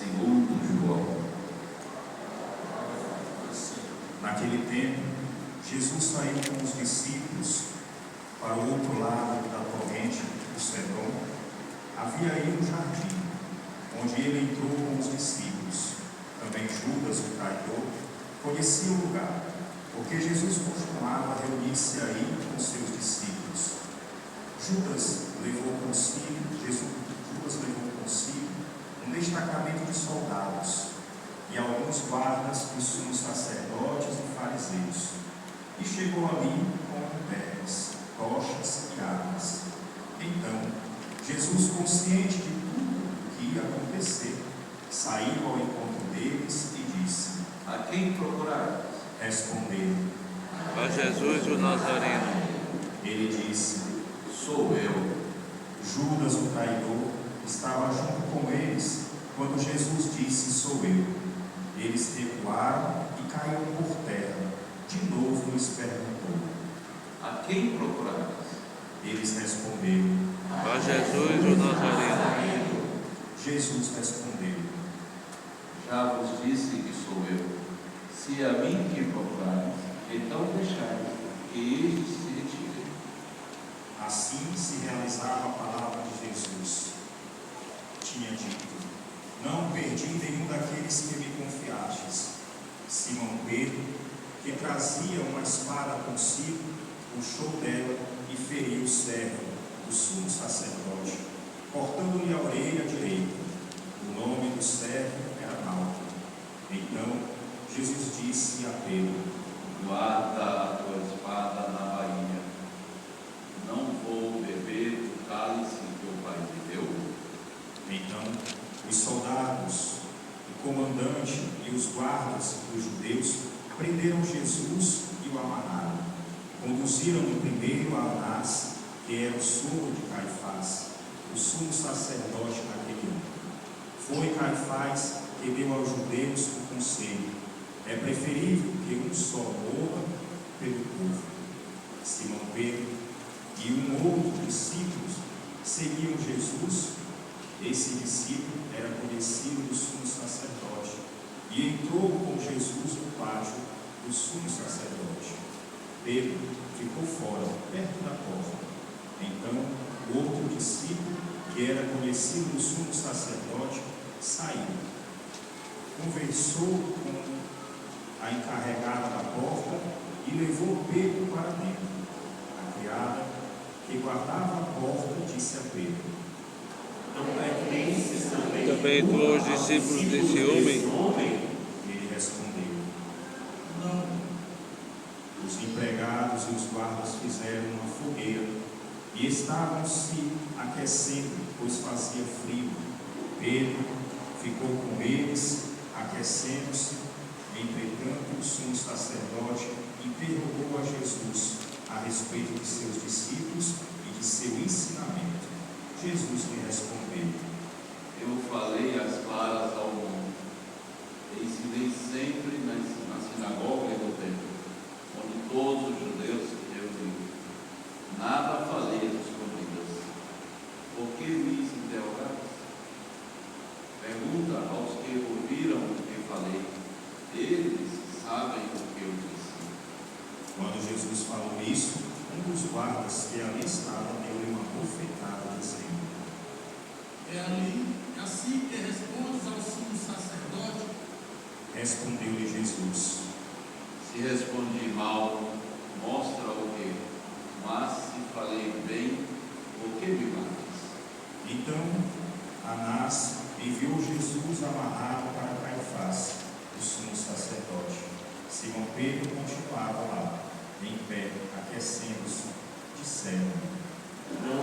segundo João. Naquele tempo, Jesus saiu com os discípulos para o outro lado da torrente do Cedron. Havia aí um jardim, onde ele entrou com os discípulos. Também Judas, o traidor, conhecia o lugar, porque Jesus costumava reunir-se aí com seus discípulos. Judas levou consigo um destacamento de soldados e alguns guardas dos sumos sacerdotes e fariseus, e chegou ali com lanternas, tochas e armas. Então, Jesus, consciente de tudo o que ia acontecer, saiu ao encontro deles e disse: A quem procurar? Responderam. A Jesus o Nazareno. Ele disse: Sou eu. Judas, o traidor, estava junto com eles quando Jesus disse: Sou eu. Eles recuaram e caíram por terra. De novo lhes perguntou: A quem procurar? Eles responderam: A Jesus o Nazareno. Jesus respondeu: Já vos disse que sou eu. Se a mim que procurares, então deixai que estes se retirem. Assim se realizava a palavra de Jesus. Tinha dito: Não perdi nenhum daqueles que me confiastes. Simão Pedro, que trazia uma espada consigo, puxou dela e feriu o servo do sumo sacerdote, cortando-lhe a orelha direita. O nome do servo era Malco. Então Jesus disse a Pedro: Guarda a tua espada na bainha. Não vou beber do cálice que o Pai me deu. Então os soldados, o comandante e os guardas dos judeus prenderam Jesus e o amarraram. Conduziram-no primeiro a Anás, que era o sogro de Caifás, o sumo sacerdote naquele ano. Foi Caifás que deu aos judeus o conselho: é preferível que um só morra pelo povo. Simão Pedro e um outro discípulo seguiam Jesus. Esse discípulo era conhecido do sumo sacerdote e entrou com Jesus no pátio do sumo sacerdote. Pedro ficou fora, perto da porta. Então o outro discípulo, que era conhecido do sumo sacerdote, saiu. Conversou com a encarregada da porta e levou Pedro para dentro. A criada, que guardava a porta, disse a Pedro: Não pertences também tu aos discípulos desse homem? Ele respondeu: Não. Os empregados e os guardas fizeram uma fogueira e estavam se aquecendo, pois fazia frio. Pedro ficou com eles, aquecendo-se. Entretanto, o sumo sacerdote interrogou a Jesus a respeito de seus discípulos e de seu ensinamento. Jesus lhe respondeu: Eu falei as claras ao mundo. Ensinei sempre na sinagoga e no templo, onde todos os judeus se reuniam. Nada falei às escondidas. Por que me interrogaste? Pergunta aos que ouviram o que falei. Eles sabem o que eu disse. Quando Jesus falou isso, um dos guardas que ali estava deu-lhe uma bofetada, dizendo: É assim que respondes ao sumo sacerdote? Respondeu-lhe Jesus: Se respondi mal, mostra o quê? Mas se falei bem, por que me matas? Então Anás enviou Jesus amarrado para Caifás, o sumo sacerdote. Simão Pedro continuava lá, em pé, aquecendo-se. Disseram: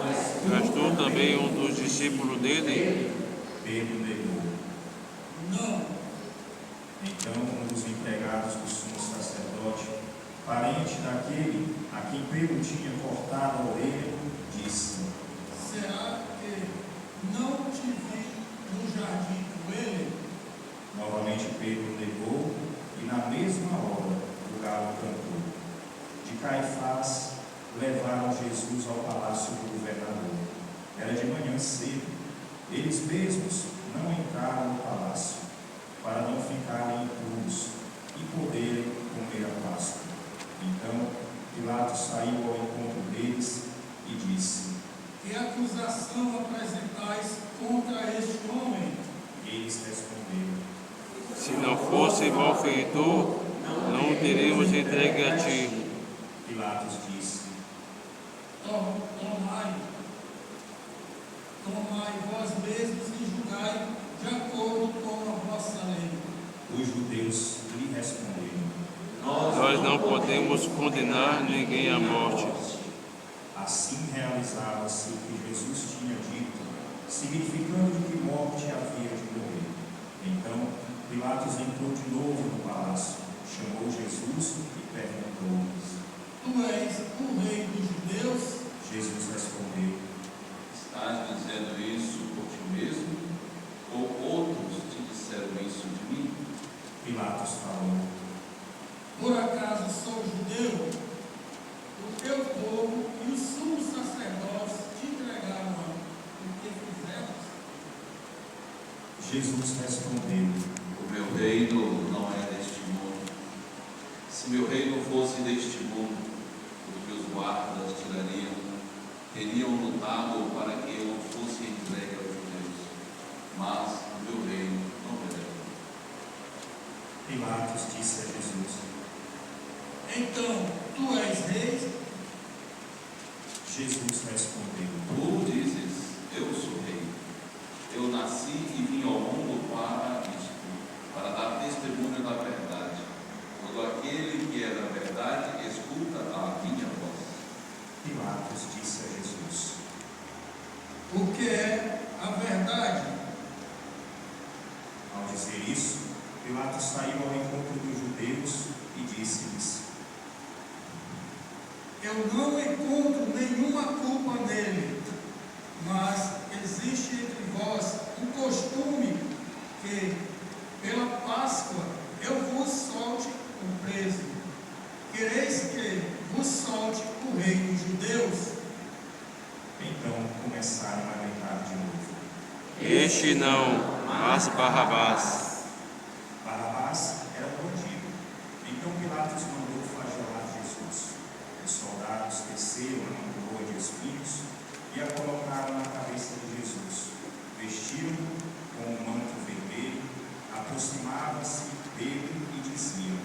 És tu também um dos discípulos dele? Pedro negou. Não. Então um dos empregados do sumo sacerdote, parente daquele a quem Pedro tinha cortado a orelha, disse: Será que não te vi no jardim com ele? Novamente Pedro negou, e na mesma hora o galo cantou. De Caifás levaram Jesus ao palácio do governador. Era de manhã cedo. Eles mesmos não entraram no palácio, para não ficarem impuros e poderem comer a Páscoa. Então Pilatos saiu ao encontro deles e disse: Que acusação apresentais contra este homem? Eles responderam: Se não fosse malfeitor, não o teríamos entregue a ti. Pilatos disse: Tomai vós mesmos e julgai de acordo com a vossa lei. Os judeus lhe responderam: Nós não podemos condenar ninguém à morte. Assim realizava-se o que Jesus tinha dito, significando de que morte havia de morrer. Então Pilatos entrou de novo no palácio, chamou Jesus e perguntou-lhes: Tu és o rei dos judeus? Jesus respondeu: Estás dizendo isso por ti mesmo? Ou outros te disseram isso de mim? Pilatos falou: Por acaso sou judeu? O teu povo e os sumos sacerdotes te entregaram o que fizemos? Jesus respondeu: O meu reino não é deste mundo. Se meu reino fosse deste mundo, o que os guardas teriam lutado para que eu não fosse entregue aos judeus. Mas o meu reino não é. Pilatos disse a Jesus: Então, tu és rei? Jesus respondeu: Tu dizes, eu sou rei. Eu nasci e vim ao mundo para isto, para dar testemunho da verdade. Todo aquele que é da verdade, escuta a minha voz. Pilatos disse a Jesus: O que é a verdade? Ao dizer isso, Pilatos saiu ao encontro dos judeus e disse-lhes: Eu não encontro nenhuma culpa nele, mas existe entre vós um costume que, pela Páscoa, eu vos solte o preso. Quereis que vos solte o rei dos judeus? Então começaram a gritar de novo: Este não, mas Barrabás. Barrabás era um bandido. Então Pilatos mandou flagelar Jesus. Os soldados teceram uma coroa de espinhos e a colocaram na cabeça de Jesus. Vestiram-no com um manto vermelho, aproximavam-se dele e diziam: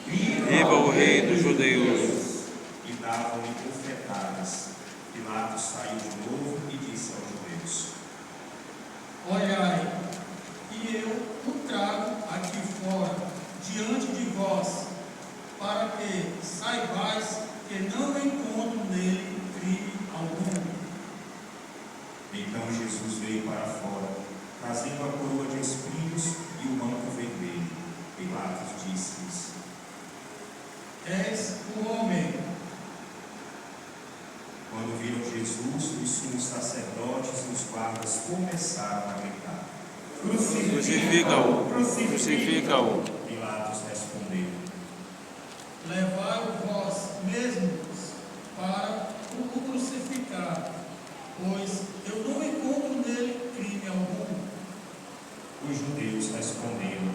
Viva o rei dos judeus! E davam-lhe bofetadas. Pilatos saiu de novo e disse aos judeus: Olhai, e eu o trago aqui fora, diante de vós, para que saibais que não encontro nele crime algum. Então Jesus veio para fora, trazendo a coroa de espinhos e o manto vermelho. Pilatos disse-lhes: És o homem. Quando viram Jesus, os sumos sacerdotes e os guardas começaram a gritar: Crucifica-o! Crucifica-o! Pilatos respondeu: Levai-o vós mesmos para o crucificar, pois eu não encontro nele crime algum. Os judeus responderam: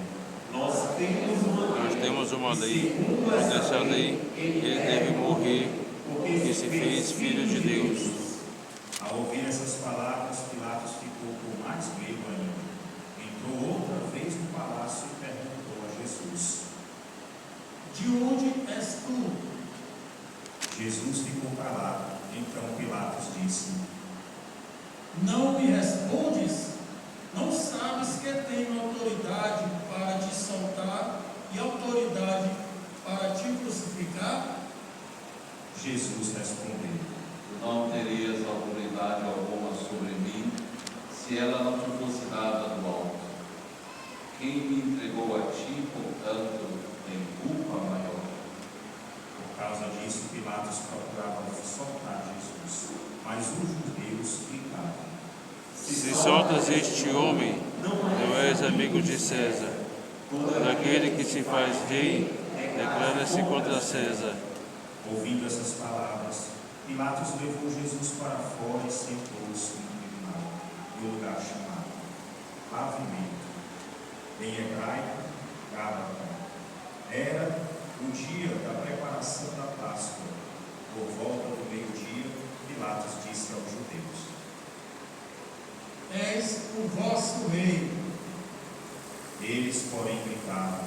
Nós temos uma Nós temos uma lei, por essa lei ele deve morrer, porque se fez filho de Deus. Ao ouvir essas palavras, Pilatos ficou com mais medo ainda. Entrou outra vez no palácio e perguntou a Jesus: De onde és tu? Jesus ficou calado. Então Pilatos disse: Não me respondes? Não sabes que tenho autoridade para te soltar e autoridade para te crucificar? Jesus respondeu: Tu não terias autoridade alguma sobre mim, se ela não te fosse dada do alto. Quem me entregou a ti, portanto, tem culpa maior. Por causa disso, Pilatos procurava soltar Jesus, mas os judeus gritavam: Se soltas este homem, não és amigo de César. Todo aquele que se faz rei, declara-se contra César. Ouvindo essas palavras, Pilatos levou Jesus para fora e sentou-se no tribunal, no lugar chamado pavimento. Em hebraico, Gábata. Era o dia da preparação da Páscoa. Por volta do meio-dia, Pilatos disse aos judeus: És o vosso rei. Eles, porém, gritaram.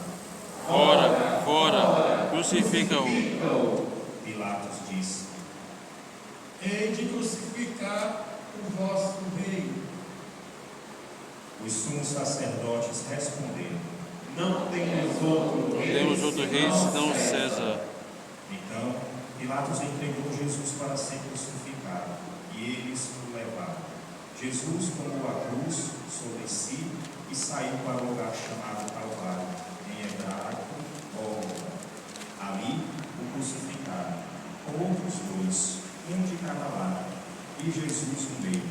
Fora, fora, crucifica-o. Pilatos disse: Hei de crucificar o vosso rei. Os sumos sacerdotes responderam: Não temos outro Não temos outro rei senão César. Então, Pilatos entregou Jesus para ser crucificado, e eles o levaram. Jesus tomou a cruz sobre si e saiu para o lugar chamado Calvário, em hebraico, Gólgota. Ali o crucificaram, com outros dois, um de cada lado, e Jesus no meio.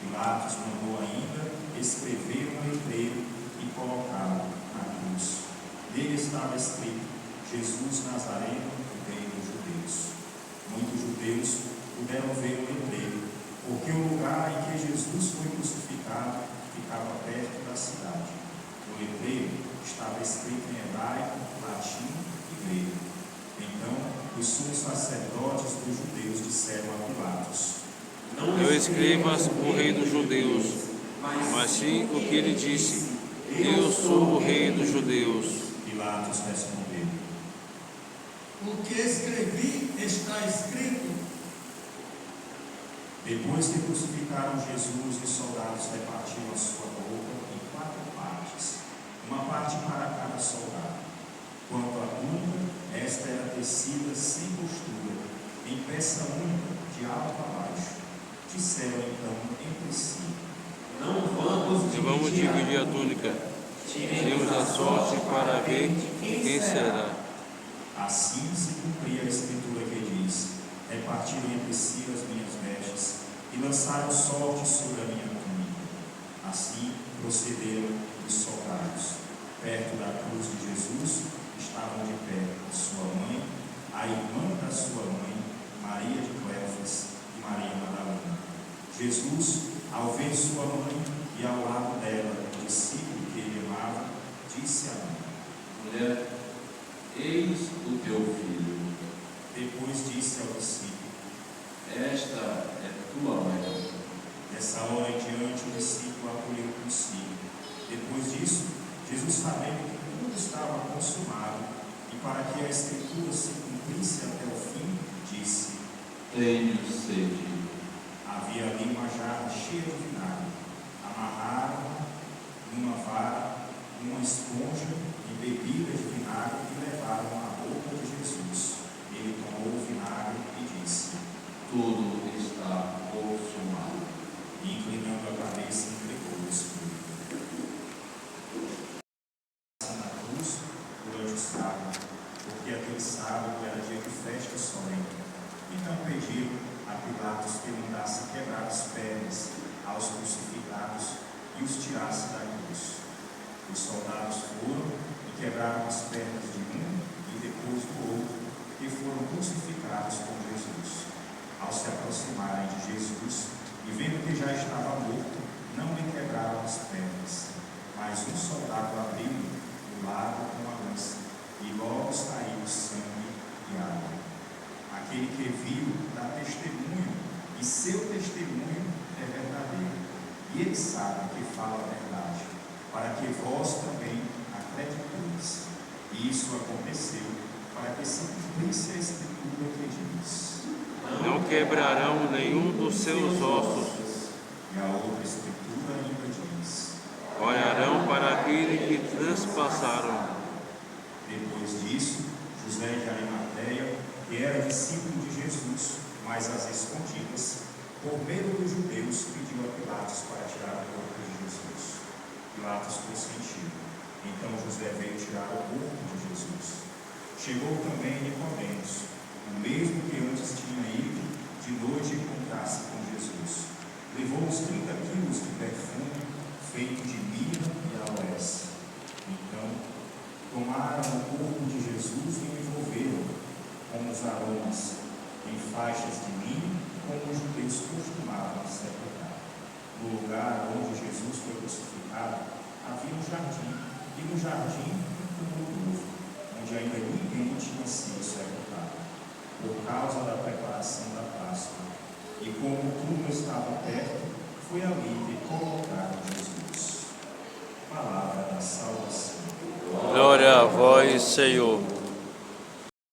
Pilatos mandou ainda escrever um letreiro e colocá-lo na cruz. Nele estava escrito: Jesus Nazareno, o Rei dos Judeus. Muitos judeus puderam ver o letreiro, porque o lugar em que Jesus foi crucificado ficava perto da cidade. No letreiro estava escrito em hebraico, latim e grego. Então, os sumos sacerdotes dos judeus disseram a Pilatos: Não escrevas o rei dos judeus, mas sim o que ele disse: eu sou o rei dos judeus. Pilatos respondeu: O que escrevi está escrito. Depois que crucificaram Jesus, os soldados repartiram a sua roupa em 4 partes, uma parte para cada soldado. Quanto à túnica, esta era tecida sem costura, em peça única, de alto a baixo. Disseram então entre si: Não vamos Vamos dividir a túnica. Tiremos a sorte para ver quem será. Assim se cumpria a escritura que diz: repartiram entre si as minhas vestes e lançaram sorte sobre a minha túnica. Assim procederam os soldados. Perto da cruz de Jesus estavam de pé sua mãe, a irmã da sua mãe, Maria de Cleofas e Maria Madalena. Jesus, ao ver sua mãe e ao lado dela o discípulo que ele amava, disse à mãe: Mulher, eis o teu filho. Depois disse ao discípulo: Esta é tua mãe. Dessa hora em diante o discípulo acolheu consigo. Depois disso, Jesus, sabendo que tudo estava consumado e para que a escritura se cumprisse até o fim, disse: Tenho sede. Havia ali uma jarra cheia de vinagre. Amarraram numa vara uma esponja e bebida de vinagre e levaram à boca de Jesus. Ele tomou o vinagre e disse: Tudo está consumado. E inclinando a cabeça, entregou o Espírito. Na cruz, durante o sábado, porque aquele sábado era dia de festa solene. Então pediram a Pilatos que mandasse quebrar as pernas aos crucificados e os tirasse da cruz. Os soldados foram e quebraram as pernas de um e depois do outro, e foram crucificados com Jesus. Ao se aproximarem de Jesus e vendo que já estava morto, não lhe quebraram as pernas, mas um soldado abriu o lado com a lança, e logo saiu sangue e água. Aquele que viu dá testemunho, e seu testemunho é verdadeiro, e ele sabe que fala a verdade, para que vós também acrediteis. E isso aconteceu para que se cumprisse a escritura que diz: Não quebrarão nenhum dos seus ossos. E a outra escritura ainda diz: Olharão para aquele que transpassaram. Depois disso, José de Arimateia, que era discípulo de Jesus, mas às escondidas, por medo dos judeus, pediu a Pilatos para tirar o corpo de Jesus. Pilatos consentiu. Então José veio tirar o corpo de Jesus. Chegou também Nicodemos, o mesmo que antes tinha ido de noite encontrar-se com Jesus. Levou uns 30 quilos de perfume feito de mirra e aloés. Então tomaram o corpo de Jesus e o envolveram com os aromas em faixas de linho, como os judeus costumavam sepultar. No lugar onde Jesus foi crucificado no jardim do novo, onde ainda ninguém tinha sido sepultado, por causa da preparação da Páscoa. E como o túmulo estava perto, foi ali que colocaram Jesus. Palavra da salvação. Glória a vós, Senhor.